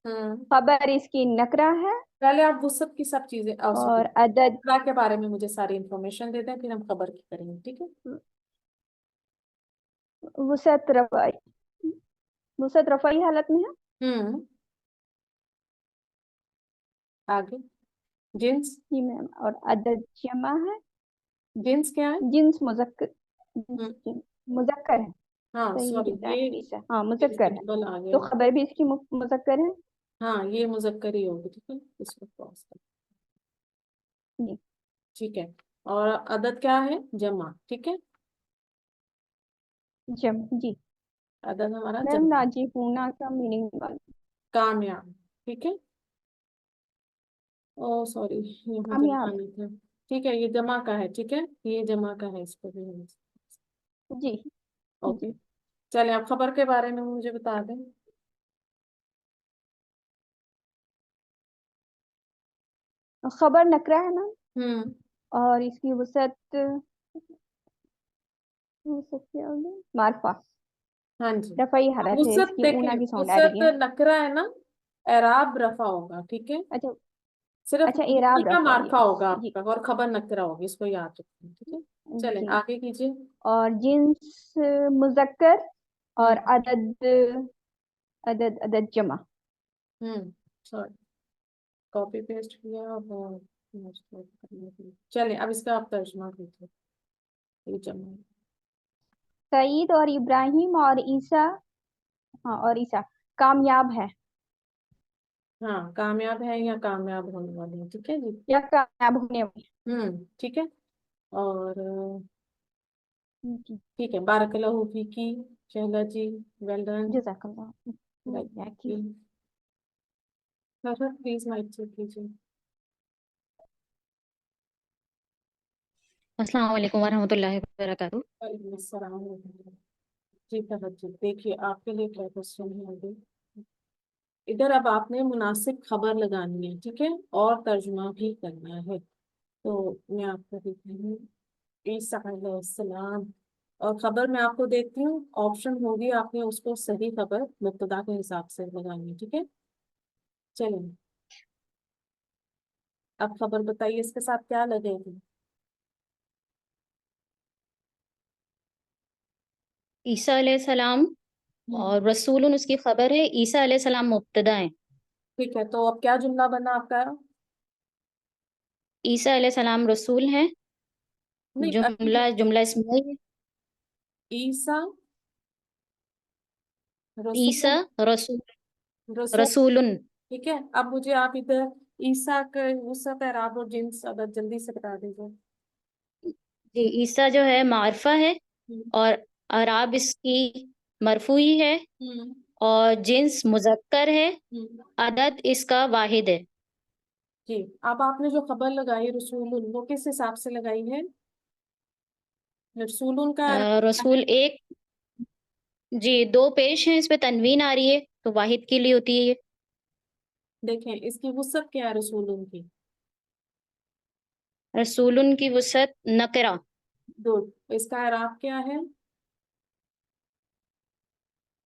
हम्म खबर इसकी नकरा है पहले आप वसत की सब चीजें सॉरी और अदद नकरा के बारे में मुझे सारी इंफॉर्मेशन दे दें, फिर हम खबर की करेंगे, ठीक है। वसत रफाई, वसत रफाई हालत में है। हम्म आगे। जिन्स। जी मैम, और अदद जमा है। जिन्स क्या है? जिन्स मुजक्कर, हम्म मुजक्कर है। हाँ सईद सॉरी, ये इब्राहिम ईसा, हाँ मुजक्कर है। एग्जिक्यूटिबल आ गया। तो खबर भी इसकी मुजक्कर है। हाँ ये मुजक्कर ही होगी, ठीक है। इसको क्रॉस कर। जी। ठीक है। और अदद क्या है? जमा, ठीक है। जी अदद हमारा मैम, जमा। नाजिहूना का मीनिंग कामयाब, ठीक है। ओ सॉरी, यहाँ जमा कामयाब। नहीं था। ठीक है, ये जमा का है, ठीक है। ये जमा का है, इसको भी जी। ओके। जी। चले, आप खबर के बारे में मुझे बता दें। खबर नकरा है मैम हम्म और इसकी वसत, वसत क्या होगी, मारफा। हाँ जी। रफाई हालत है, वसत इसकी ऊना देखें, की साउंड आ वसत रही है। नकरा है ना, एराब रफा होगा, ठीक है। अच्छा। सिर्फ अच्छा, वसत इराब का रफा, मार्फा यस होगा जी। आपका, और खबर नकरा होगी, इसको याद रखें, ठीक है। चलें जी। आगे कीजिए। और जिन्स मुजक्कर और हम्म अदद, अदद जमा। सॉरी, कॉपी पेस्ट किया और चलें, अब इसका आप तर्जुमा कीजिए। ये जमा। सईद और इब्राहिम और ईसा, हाँ और ईसा कामयाब है। हाँ, कामयाब है या कामयाब होने वाले हैं, ठीक है जी। या कामयाब होने वाली। ठीक है। और जी, ठीक है, बारकल्लाहु फीकी शहला जी, वेल डन। जज़ाकल्लाह। राइट, या प्लीज माइक चेक कीजिए। अस्सलाम वालेकुम वरहमतुल्लाहि वबरकातुहू। वालेकुम अस्सलाम। जी फहद जी, देखिए आपके लिए क्या क्वेश्चन है आगे। इधर अब आपने मुनासिब खबर लगानी है, ठीक है, और तर्जुमा भी करना है। तो मैं आपको देती हूँ ईसा अलैहिस्सलाम, और खबर मैं आपको देती हूँ, ऑप्शन होगी, आपने उसको सही खबर मुब्तदा के हिसाब से लगानी है, ठीक है। चलिए, अब खबर बताइए इसके साथ क्या लगेगी। ईसा अलैहिस्सलाम हम्म, और रसूलुन उसकी खबर है, ईसा अलैहिस्सलाम मुब्तदा है। ठीक है, तो अब क्या जुमला बना आपका। ईसा अलैहिस्सलाम रसूल है, नहीं, अभी जुमला इसमें है। ईसा रसूल, ईसा रसूल रसूल, रसूलुन। ठीक है। अब मुझे आप इधर ईसा का वसअत एराब और जिन्स अदद जल्दी से बता दीजिए। जी, ईसा जो है मारफा है हम्म, और अराब इसकी मरफूई है हम्म, और जिन्स मुजक्कर है, हम्म। अदद इसका वाहिद है। जी, अब आपने जो खबर लगाई रसूलुन, वो किस हिसाब से लगाई है। रसूलुन का क्या है। रसूल एक, जी दो पेश हैं, इस पे तनवीन आ रही है तो वाहिद के लिए होती है ये। देखें, इसकी वसअत क्या है रसूलुन की। रसूलुन की वसअत नकरा। गुड, इसका एराब क्या है।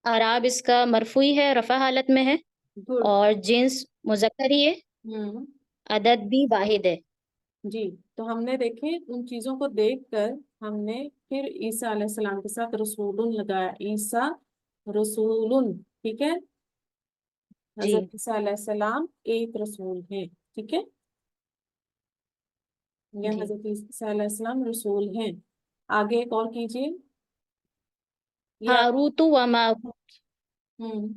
अराब इसका मरफूई है, रफा हालत में है गुड। और जिन्स मुजक्कर ही है, हम्म। अदद भी वाहिद है। जी, तो हमने देखे उन चीजों को देखकर हमने फिर ईसा अलैहिस्सलाम के साथ रसूलुन लगाया, ईसा रसूलुन, ठीक है। जी हजरत ईसा अलैहिस्सलाम एक रसूल है, ठीक है, या जी। हजरत ईसा अलैहिस्सलाम रसूल हैं। आगे एक और कीजिए। ये आप। हारूत व मारूत, हम्म,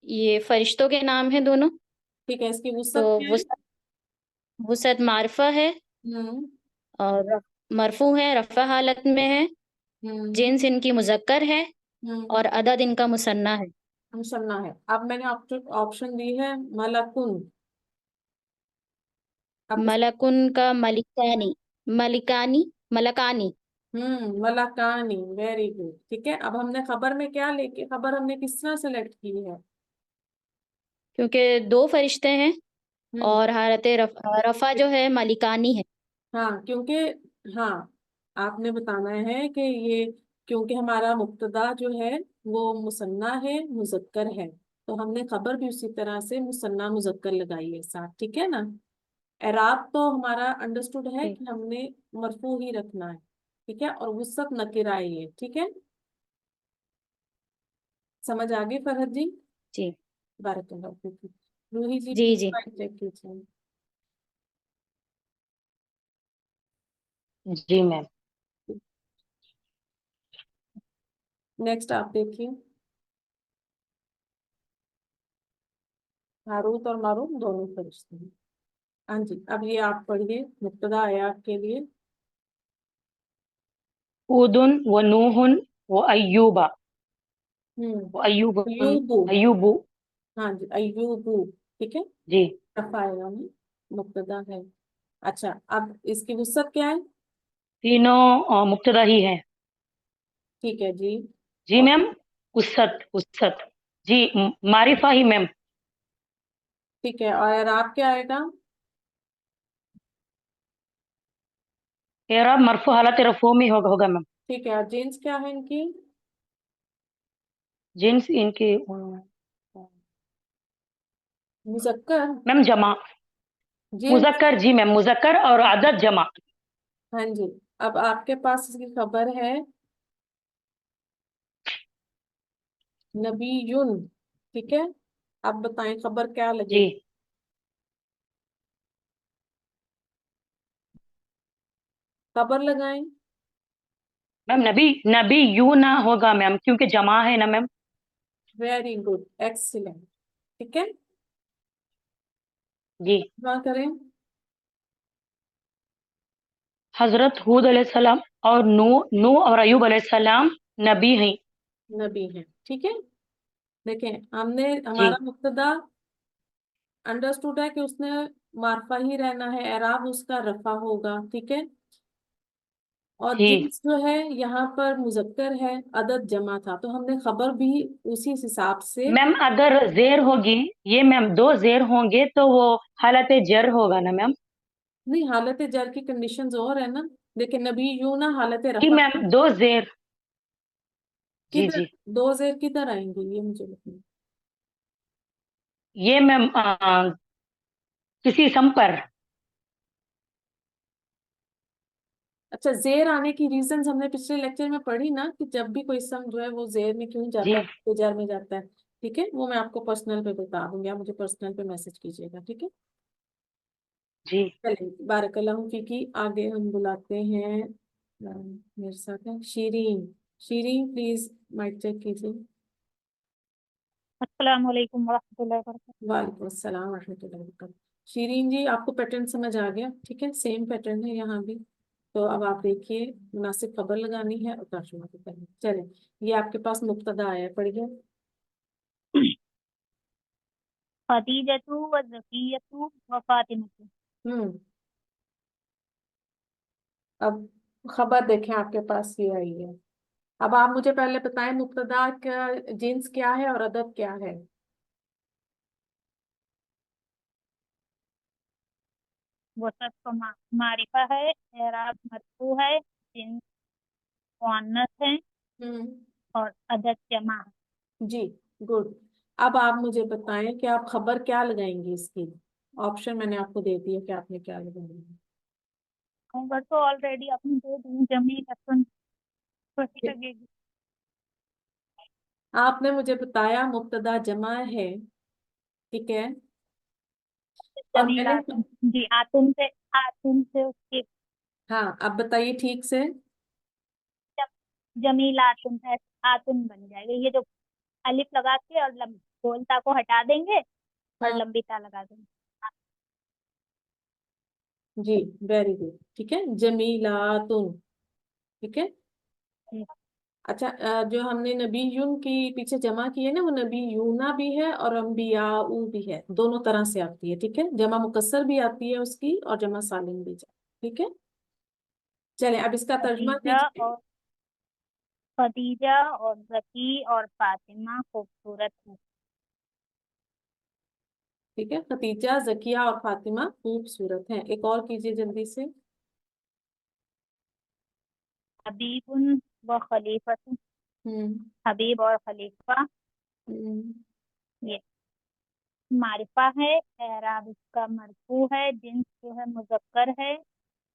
ये फरिश्तों के नाम हैं दोनों। ठीक है, इसकी तो वसअत क्या है। वसअत वसअत मारफा है हम्म, और मरफू है, रफा हालत में है, हम्म, जिन्स इनकी मुजक्कर है हम्म। और अदद इनका मुसन्ना है। मुसन्ना है। अब मैंने ऑप्शन ऑप्शन दी है मलकुन। अब मलकुन का मलिकानी, मलिकानी, मलकानी। मलकानी, वेरी गुड, ठीक है। अब हमने खबर में क्या लेके, खबर हमने किस तरह सेलेक्ट की है। क्योंकि दो फरिश्ते हैं हम्म, और हालत रफा जो है मलिकानी है। हाँ, क्योंकि, हाँ, आपने बताना है कि ये, क्योंकि हमारा मुब्तदा जो है वो मुसन्ना है, मुजक्कर है, तो हमने खबर भी उसी तरह से मुसन्ना मुजक्कर लगाई है साथ, ठीक है ना। एराब तो हमारा अंडरस्टूड है जी कि हमने मरफू ही रखना है, ठीक है, और वसअत नकिरा है, ठीक है। समझ आ गई फरहत जी। जी बारकल्लाह फीक। रूही जी, जी प्लीज जी माइक चेक कीजिए। जी मैम। नेक्स्ट आप देखिए, हारूत और मारूत दोनों फरिश्ते हैं। हाँ जी, अब ये आप पढ़िए, मुब्तदा है आपके लिए। हूदुन व नूहुन व अय्यूबा, हम्म, व अय्यूबुन, अयूबू। अय्यूबु। हाँ जी, अयूबू, ठीक है। जी रफाएगा में मुब्तदा है। अच्छा, अब इसकी वसअत क्या है। तीनों मुब्तदा ही है। ठीक है जी। जी और मैम। उसत उसत। जी मारिफा ही मैम। ठीक है, और आप क्या आएगा। एराब मरफू हालत रफू में होगा मैम। ठीक है, और जीन्स क्या है इनकी। जिन्स इनके मुजक्कर। मैम जमा। जीन्स। मुजक्कर जी मैम, मुजक्कर और अदद जमा। हाँ जी, अब आपके पास इसकी खबर है नबीयुन, ठीक है। अब बताएं खबर क्या जी लगेगी। खबर लगाएं। मैम, नबी नबी यू ना होगा मैम, क्योंकि जमा है ना मैम। वेरी गुड, एक्सीलेंट, ठीक है, जी। दुआ करें। हजरत हूद अलैहिस्सलाम और नू और अयूब अलैहिस्सलाम नबी हैं। नबी है, ठीक है। देखें, हमने जी हमारा मुब्तदा अंडरस्टूड है कि उसने मार्फा ही रहना है, एराब उसका रफा होगा, ठीक है। और जी जिन्स जो है यहाँ पर मुजक्कर है, अदद जमा था, तो हमने खबर भी उसी हिसाब से। मैम, अगर जेर होगी, ये मैम दो जेर होंगे तो वो हालत जर होगा ना मैम? नहीं, हालत जर की कंडीशंस और है ना। देखिए, नबी यूं ना हालत जी रफा मैम, दो जेर। जी किधर, जी। दो जेर किधर आएंगे ये मुझे बताइए। ये मैम किसी सम पर। अच्छा, जेर आने की रीजंस हमने पिछले लेक्चर में पढ़ी ना, कि जब भी कोई सम जो है वो जेर में क्यों जी जाता है, तो जार में जाता है। ठीक है, वो मैं आपको पर्सनल पे बता दूंगी, आप मुझे पर्सनल पे मैसेज कीजिएगा, ठीक है। जी। चलिए, बारकल्लाहु फीकी। आगे हम बुलाते हैं मेरे साथ है Shireen. Shireen please mic check कीजिए। अस्सलाम वालेकुम वरहमतुल्लाहि वबरकातुहू। वालेकुम अस्सलाम वरहमतुल्लाहि वबरकातुहू। शीरीन जी, आपको पैटर्न समझ आ गया? ठीक है, सेम पैटर्न है यहाँ भी। तो अब आप देखिए, मुनासिब खबर लगानी है और तर्जुमा भी करना है। चले, ये आपके पास मुब्तदा आया है, पढ़िए। खदीजतु व ज़कियतु व फातिमतु। हम्म। अब खबर देखें, आपके पास ये आई है। अब आप मुझे पहले बताएं, मुब्तदा का जिन्स क्या है और अदद क्या है। वसत का मारिफा है, एराब मरफू है, जिन्स मुअन्नस है हम्म। और अदद जमा है। जी, गुड। अब आप मुझे बताएं कि आप खबर क्या लगाएंगे इसकी। ऑप्शन मैंने आपको दे दिया कि आपने क्या लगाना है। खबर तो ऑलरेडी अपनी दे दी, जमीन अपन वही लगेगी। आपने मुझे बताया मुब्तदा जमा है, ठीक है। और जमील मैंने, आतुन। जी, आतुन से उसकी हाँ, अब बताइए ठीक से। जमील आतुन है, आतुन बन जाएगा। ये जो अलिफ लगा के और गोलता को हटा देंगे और हाँ लंबी ता लगा देंगे। जी, वेरी गुड, ठीक है, जमीलातुन, ठीक है। हम्म, अच्छा, जो हमने नबीयुन की पीछे जमा की है ना, वो नबीयूना भी है और अम्बियाऊ भी है, दोनों तरह से आती है, ठीक है। जमा मुकस्सर भी आती है उसकी और जमा सालिम भी, ठीक है। चले, अब इसका तर्जुमा खदीजा कीजिए। और खदीजा और जकी और फातिमा खूबसूरत है। ठीक है, खतीजा, जकिया और फातिमा खूबसूरत हैं। एक और कीजिए जल्दी से। हबीबुन व खलीफतुन। हम्म। हबीब और खलीफा हम्म। ये मारिफा है, एराब इसका मरफू है, जिन्स जो है मुजक्कर है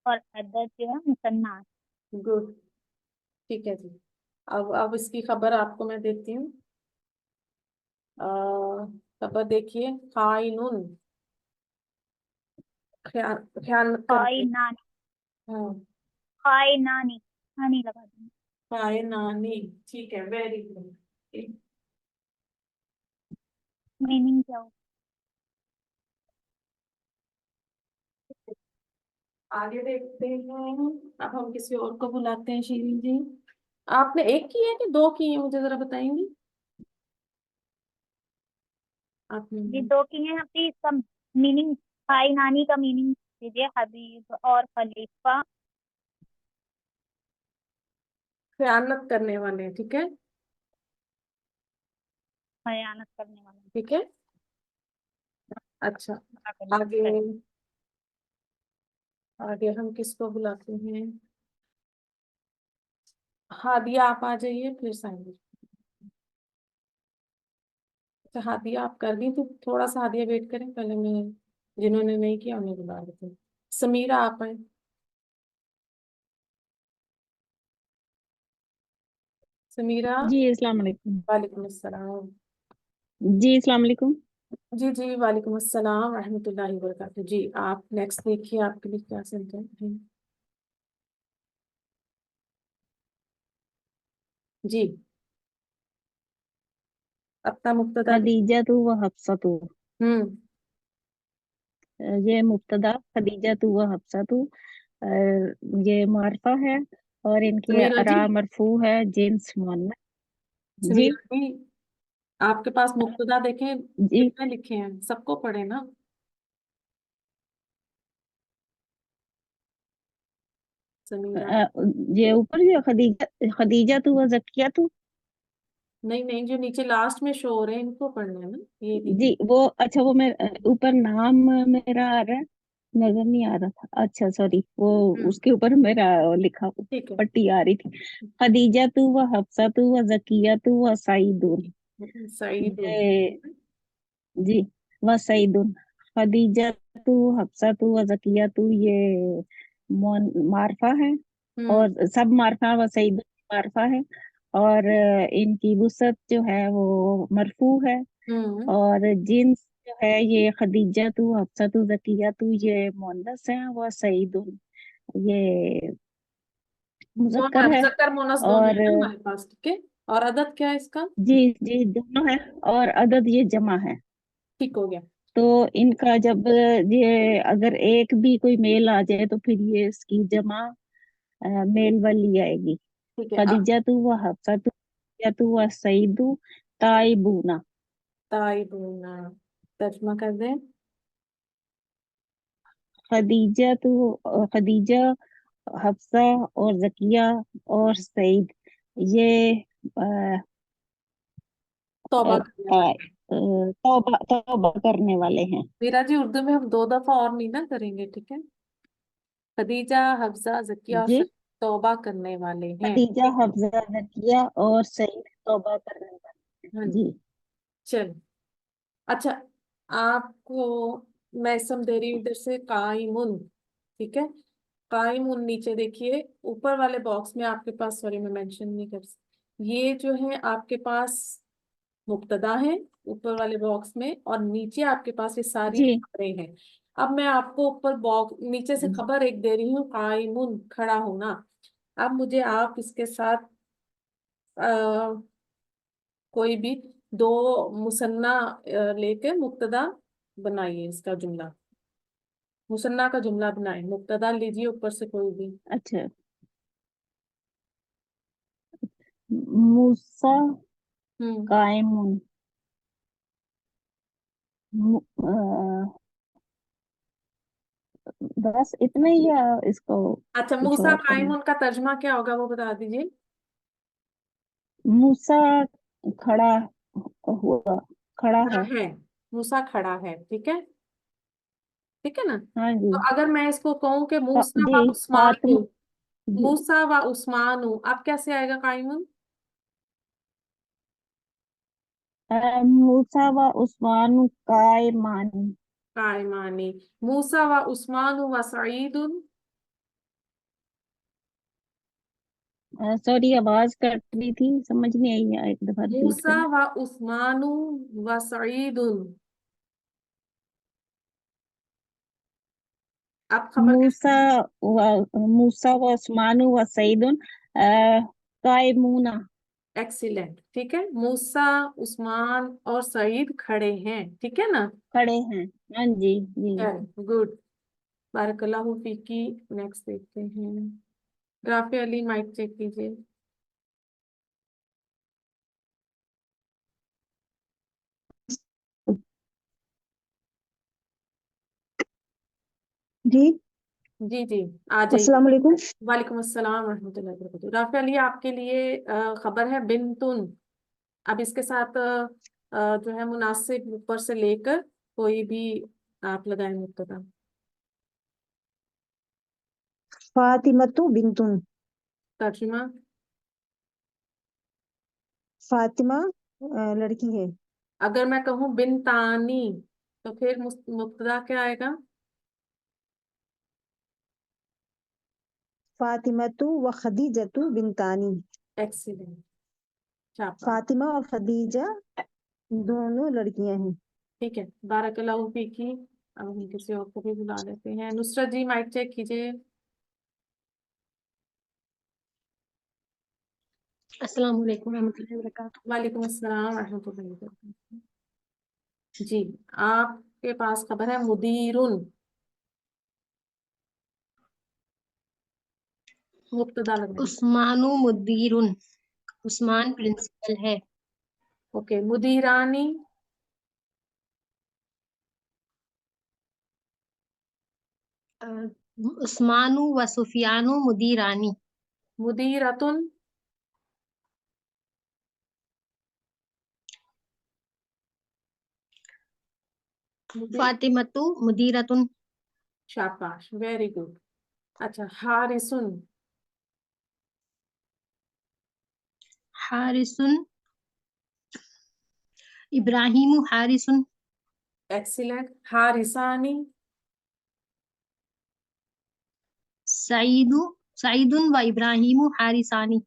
और अदद जो है मुसन्ना है। गुड, ठीक है जी। अब इसकी खबर आपको मैं देती हूँ। खबर देखिए, खाइनुन, ख्याल ख्याल मत खाई करना। नानी। हाँ, खाई नानी, नानी लगा देंगे। खाए नानी, ठीक है, वेरी गुड। मीनिंग क्या हो? आगे देखते हैं। अब हम किसी और को बुलाते हैं, शीरीन जी। आपने एक की है कि दो की है, मुझे जरा बताएंगी। आपने, ये दो की हैं अभी, इसका मीनिंग खाई नानी का मीनिंग दीजिए। हबीब और खलीफा खयानत करने वाले हैं, ठीक है। खयानत करने वाला ठीक है, अच्छा। आगे, है। आगे हम किसको बुलाते हैं। हादिया, आप आ जाइए फिर साइंस। अच्छा, हादिया आप कर दी, तो थोड़ा सा हादिया वेट करें, पहले मैं जिन्होंने नहीं किया उन्हें बुला देते हैं। समीरा, आप आए। समीरा। जी अस्सलाम वालेकुम। वालेकुम अस्सलाम। जी अस्सलाम वालेकुम। जी जी, वालेकुम अस्सलाम रहमतुल्लाहि व बरकातुहू। जी, आप नेक्स्ट देखिए, आपके लिए क्या सेंटेंस है। जी, अपना मुब्तदा खदीजा तू व हफ्सा तू, हम्म ये मुब्तदा, खदीजा तू व हफ्सा तू, ये मारफा है, और इनके समीरा जी, अरा मरफू है, जिन्स मुअन्नस। जी समीरा जी, आपके पास मुब्तदा देखें जी। कितने लिखे हैं, सबको पढ़े ना। समीरा, अ, ये ऊपर जो खदीजा, खदीजा तू व जकिया तू, नहीं नहीं, जो नीचे लास्ट में शो हो रहे हैं इनको पढ़ना है ना, ये जी नहीं। वो अच्छा, वो मैं ऊपर नाम मेरा आ रहा है, नजर नहीं आ रहा था, अच्छा सॉरी, वो उसके ऊपर मेरा लिखा ठीक है। पट्टी आ रही थी। खदीजा तू व हफ्सा तू व जकिया तू व सईदुन, सईद ये जी, व सईदुन, खदीजा तू हफ्सा तू व जकिया तू, ये मारफा है, हम्म और सब मारफा, व सईदुन मारफा है, और इनकी वुसअत जो है वो मरफू है, हम्म और जिन्स जो है ये खदीजा तू हफ्सा तू जकिया तू, ये मुअन्नस है, व सईदुन ये दोनों मुजक्कर है, है। मुज़क्कर मुअन्नस दोनों और है ना हमारे पास, ठीक है। और अदद क्या है इसका? जी जी दोनों है, और अदद ये जमा है। ठीक हो गया। तो इनका जब ये अगर एक भी कोई मेल आ जाए तो फिर ये इसकी जमा मेल वाली आएगी। ठीक है, अब खदीजा तू व हफ्सा तू या तू व सईदू ताइबूना। ताइबूना तर्जुमा कर दें। खदीजा तू, खदीजा, हफ्सा और जकिया और सईद, ये अ, तौबा अ, करने वाले। तौबा तौबा करने वाले हैं। मीरा जी, उर्दू में हम दो दफा और नहीं ना करेंगे, ठीक है। खदीजा, हफ्सा, जकिया और जी, तौबा करने वाले हैं, खदीजा, ठीक है। हफ्सा, जकिया और सईद तौबा करने वाले हाँ हैं। जी, जी चल। अच्छा, आपको मैं इसम दे रही हूँ इधर से, काइमुन, ठीक है। काइमुन नीचे देखिए, ऊपर वाले बॉक्स में आपके पास, सॉरी मैं मेंशन नहीं कर सकती, ये जो है आपके पास मुब्तदा है ऊपर वाले बॉक्स में, और नीचे आपके पास ये सारी जी खबरें हैं। अब मैं आपको ऊपर बॉक्स नीचे से खबर एक दे रही हूँ, काइमुन खड़ा होना। अब मुझे आप इसके साथ कोई भी दो मुसन्ना लेके मुब्तदा बनाइए, इसका जुमला, मुसन्ना का जुमला बनाए। मुब्तदा लीजिए ऊपर से कोई भी। अच्छा, मूसा हम्म कायमुन, बस इतना ही, या इसको अच्छा, कुछ मूसा और करना है? काइम, का तर्जमा क्या होगा वो बता दीजिए। मूसा खड़ा हुआ, खड़ा खड़ा है। है, मूसा खड़ा है, ठीक है, ठीक है ना। हाँ जी। तो अगर मैं इसको कहूँ कि मूसा व जी उस्मानु, फातिमा, जी मूसा व उस्मानु, अब कैसे आएगा काइमुन? मूसा व उस्मान कायमानी। कायमानी। मूसा व उस्मानु व सईदुन। सॉरी, आवाज कट रही थी, समझ नहीं आई, एक दफा रिपीट मूसा करना। व उस्मानु व सईदुन। अब खबर मूसा कैसे? मूसा व उस्मान व सईदुन कायमूना। एक्सीलेंट, ठीक है। मूसा, उस्मान और सईद खड़े हैं, ठीक है ना। खड़े हैं, हाँ जी जी। गुड, बारकल्लाहु फीकी। नेक्स्ट देखते हैं, राफी अली, माइक चेक कीजिए। जी, जी जी, आ जाइए। अस्सलाम वालेकुम। वालेकुम अस्सलाम रहमतुल्लाहि व बरकातहू। राफी अली, आपके लिए खबर है बिनतुन। अब इसके साथ जो है मुनासिब ऊपर से लेकर कोई भी आप लगाए मुब्तदा। फातिमतु बिंतुन, तर्जुमा। फातिमा लड़की है। अगर मैं कहूँ बिनतानी, तो फिर मुब्तदा क्या आएगा? फातिमतु व खदीजतु बिंतानी। एक्सीलेंट, शाबाश। फातिमा और खदीजा दोनों लड़कियां हैं। ठीक है, बारकल्लाहु फीकी। अब हम किसी और को भी बुला लेते हैं। नुसरत जी, माइक चेक कीजिए। अस्सलाम वालेकुम रहमतुल्लाहि व बरकातुहू। वालेकुम अस्सलाम रहमतुल्लाहि व बरकातुहू। जी, आपके पास खबर है मुदीरुन, मुब्तदा लग रहा है। उस्मानु मुदीरुन, उस्मान प्रिंसिपल है। ओके, मुदीरानी, अ, उस्मानु व सुफियानु मुदीरानी। मुदीरतुन, मुदीर, फातिमतु मुदीरतुन। शाबाश, वेरी गुड। अच्छा, हारिसुन, हारिसुन इब्राहिमु हारिसुन। एक्सीलेंट। हारिसानी, सईदु सईदुन व इब्राहिमु हारिसानी।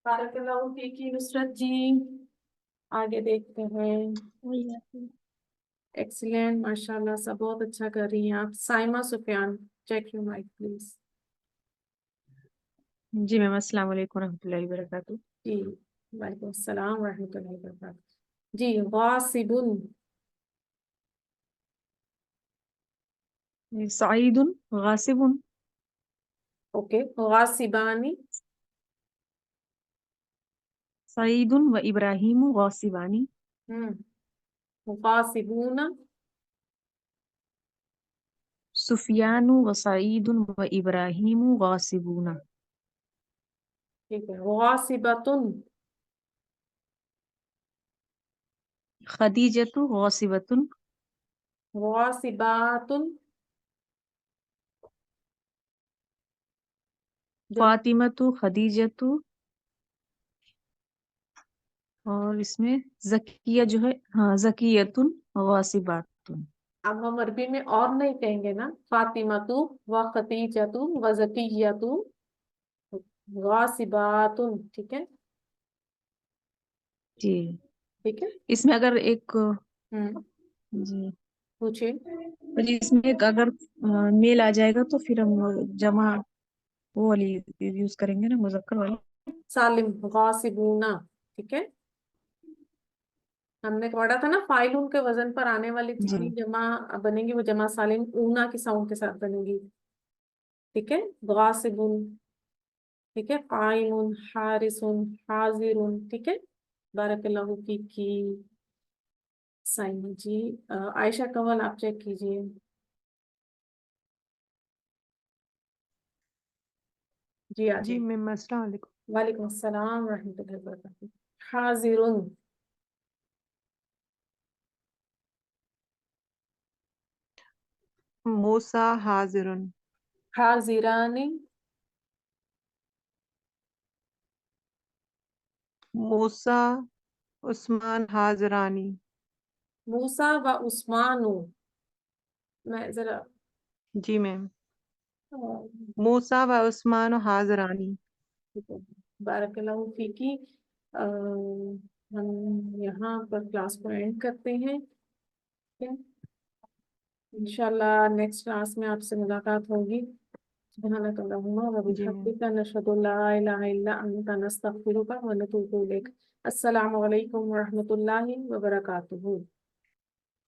बारकल्लाहु फीकी नुसरत जी। आगे देखते हैं। एक्सीलेंट, माशाल्लाह, सब बहुत अच्छा कर रही हैं आप। Saima Sufiyan, check your mic please. जी मैम, अस्सलाम वालेकुम रहमतुल्लाहि व बरकातुहू। जी, वालेकुम अस्सलाम रहमतुल्लाहि व बरकातुहू। जी, गासिबुन, सईदुन गासिबुन। ओके, गासिबानी, सईदुन व इब्राहिमु गासिबानी। गासिबूना, सुफियानु व सईदुन व इब्राहिमु गासिबूना। ठीक है। गासिबतुन, खदीजतु गासिबतुन। गासिबातुन, जो फातिमतु खदीजतु। और इसमें जकिया जो है, हाँ, जकियतुन गासिबातुन। अब हम अरबी में और नहीं कहेंगे ना, फातिमतु व खतीजतु व जकियतु गासिबातुन, ठीक है। जी, ठीक है। इसमें अगर एक, हम्म, जी, पूछिए। और इसमें एक अगर मेल आ जाएगा तो फिर हम जमा वो वाली यूज करेंगे ना, मुजक्कर वाली। सालिम, गासिबूना, ठीक है। हमने पढ़ा था ना, फाइलून के वजन पर आने वाली जितनी जी जमा बनेंगी वो जमा सालिम ऊना की साउंड के साथ बनेगी, ठीक है। गासिबुन, ठीक है। काइमुन, हारिसुन, हाजिरुन, ठीक है। बारकल्लाहु फीकी। साइमा जी, आयशा कंवल, आप चेक कीजिए। जी, आ जी जाइए। मैम, अस्सलाम वालेकुम। वालेकुम अस्सलाम रहमतुल्लाहि व बरकातुहू। हाजिरुन, मूसा हाजिरुन। हाजिरानी, मूसा उस्मान हाजिरानी। मूसा व उस्मानु। मैं जरा जी मैम, अ, मूसा व उस्मान हाजिरानी। ठीक है। बारकल्लाहु फीकी। हम यहाँ पर क्लास को एंड करते हैं, ठीक है। इंशाल्लाह नेक्स्ट क्लास में आपसे मुलाकात होगी। सुब्हानक अल्लाहुम्मा व जी मैम। बिहम्दिका नशहदु ला इलाहा इल्ला अंता नस्तगफिरुका व नतूबु इलैक। अस्सलामु अलैकुम व रहमतुल्लाहि व बरकातुहू।